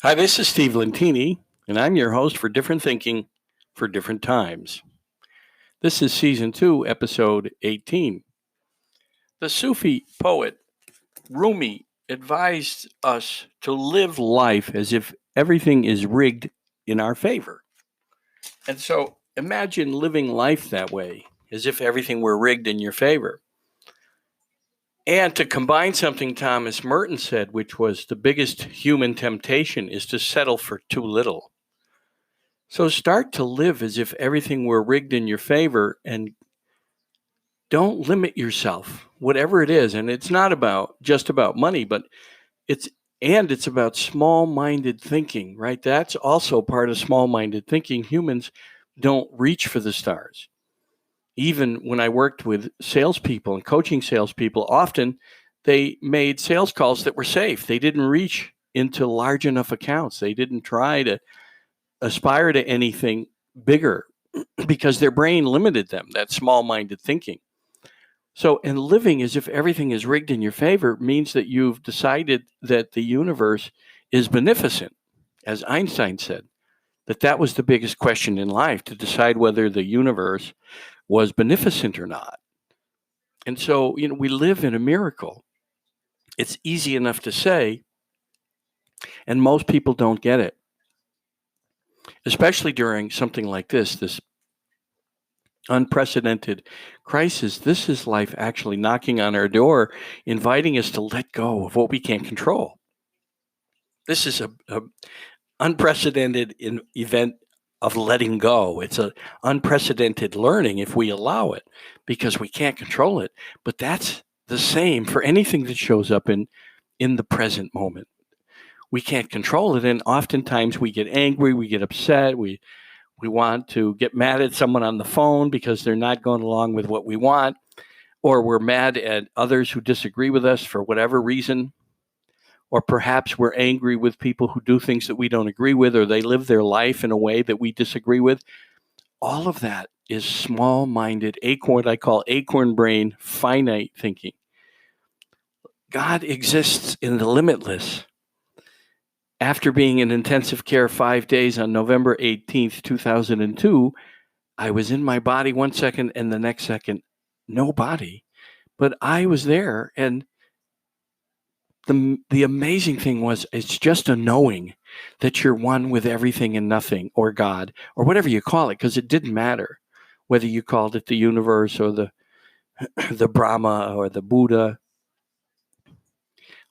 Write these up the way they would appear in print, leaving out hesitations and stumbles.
Hi, this is Steve Lentini, and I'm your host for Different Thinking for Different Times. This is Season 2, Episode 18. The Sufi poet Rumi advised us to live life as if everything is rigged in our favor. And so imagine living life that way, as if everything were rigged in your favor. And to combine something Thomas Merton said, which was the biggest human temptation is to settle for too little. So start to live as if everything were rigged in your favor and don't limit yourself, whatever it is. And it's not just about money, but it's about small-minded thinking, right? That's also part of small-minded thinking. Humans don't reach for the stars. Even when I worked with salespeople and coaching salespeople, often they made sales calls that were safe. They didn't reach into large enough accounts. They didn't try to aspire to anything bigger because their brain limited them, that small-minded thinking. So, and living as if everything is rigged in your favor means that you've decided that the universe is beneficent, as Einstein said, that was the biggest question in life, to decide whether the universe was beneficent or not. And so, we live in a miracle. It's easy enough to say, and most people don't get it, especially during something like this unprecedented crisis. This is life actually knocking on our door, inviting us to let go of what we can't control. This is a unprecedented event of letting go. It's an unprecedented learning if we allow it, because we can't control it. But that's the same for anything that shows up in the present moment. We can't control it, and oftentimes we get angry, we get upset, we want to get mad at someone on the phone because they're not going along with what we want, or we're mad at others who disagree with us for whatever reason, or perhaps we're angry with people who do things that we don't agree with, or they live their life in a way that we disagree with. All of that is small-minded, I call acorn brain, finite thinking. God exists in the limitless. After being in intensive care 5 days on November 18th, 2002, I was in my body 1 second and the next second, no body. But I was there. And the amazing thing was, it's just a knowing that you're one with everything and nothing, or God, or whatever you call it, because it didn't matter whether you called it the universe or the Brahma or the Buddha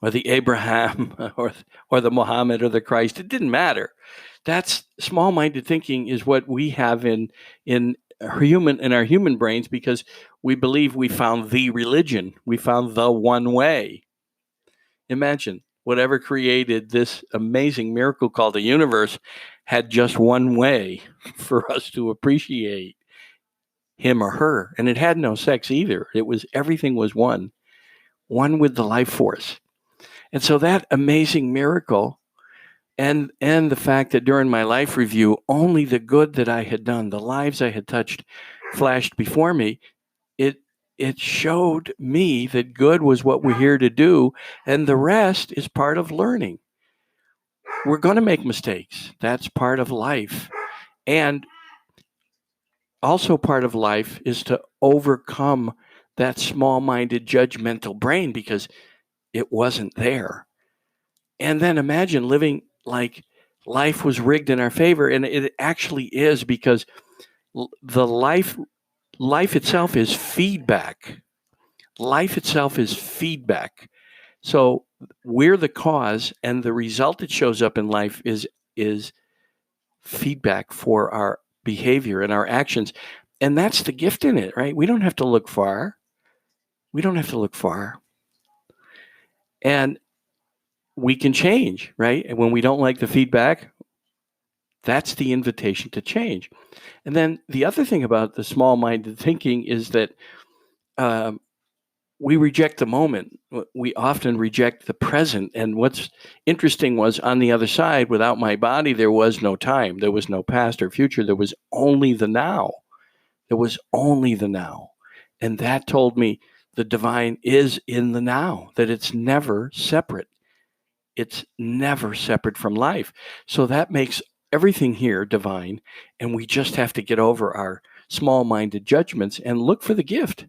or the Abraham or the Muhammad or the Christ. It didn't matter. That's small-minded thinking is what we have in our human brains, because we believe we found the religion. We found the one way. Imagine whatever created this amazing miracle called the universe had just one way for us to appreciate him or her. And it had no sex either. Everything was one with the life force. And so that amazing miracle, and the fact that during my life review, only the good that I had done, the lives I had touched, flashed before me, it showed me that good was what we're here to do, and the rest is part of learning. We're going to make mistakes. That's part of life. And also part of life is to overcome that small-minded, judgmental brain, because it wasn't there. And then imagine living like life was rigged in our favor, and it actually is, because the life itself is feedback. Life itself is feedback. So we're the cause, and the result that shows up in life is feedback for our behavior and our actions. And that's the gift in it, right? We don't have to look far. And we can change, right? And when we don't like the feedback, that's the invitation to change. And then the other thing about the small-minded thinking is that we reject the moment. We often reject the present. And what's interesting was, on the other side, without my body, there was no time. There was no past or future. There was only the now. And that told me the divine is in the now, that it's never separate. It's never separate from life. So that makes everything here divine. And we just have to get over our small-minded judgments and look for the gift.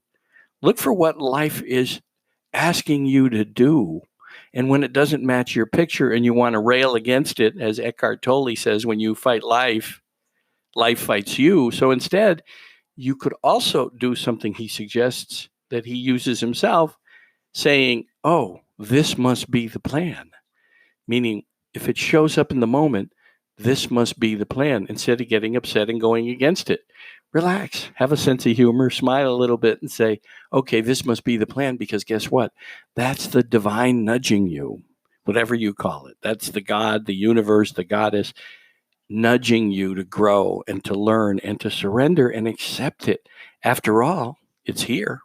Look for what life is asking you to do. And when it doesn't match your picture and you want to rail against it, as Eckhart Tolle says, when you fight life, life fights you. So instead, you could also do something he suggests that he uses himself, saying, oh, this must be the plan. Meaning, if it shows up in the moment, this must be the plan, instead of getting upset and going against it. Relax, have a sense of humor, smile a little bit, and say, okay, this must be the plan, because guess what? That's the divine nudging you, whatever you call it. That's the God, the universe, the goddess nudging you to grow and to learn and to surrender and accept it. After all, it's here.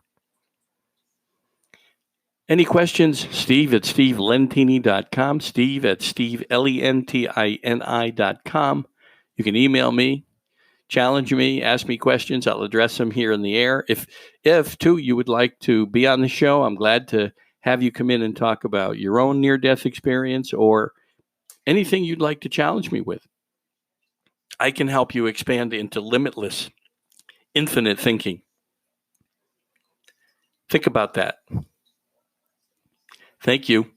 Any questions? Steve at stevelentini.com. Steve at stevelentini.com. You can email me, challenge me, ask me questions. I'll address them here in the air. If too, you would like to be on the show, I'm glad to have you come in and talk about your own near-death experience or anything you'd like to challenge me with. I can help you expand into limitless, infinite thinking. Think about that. Thank you.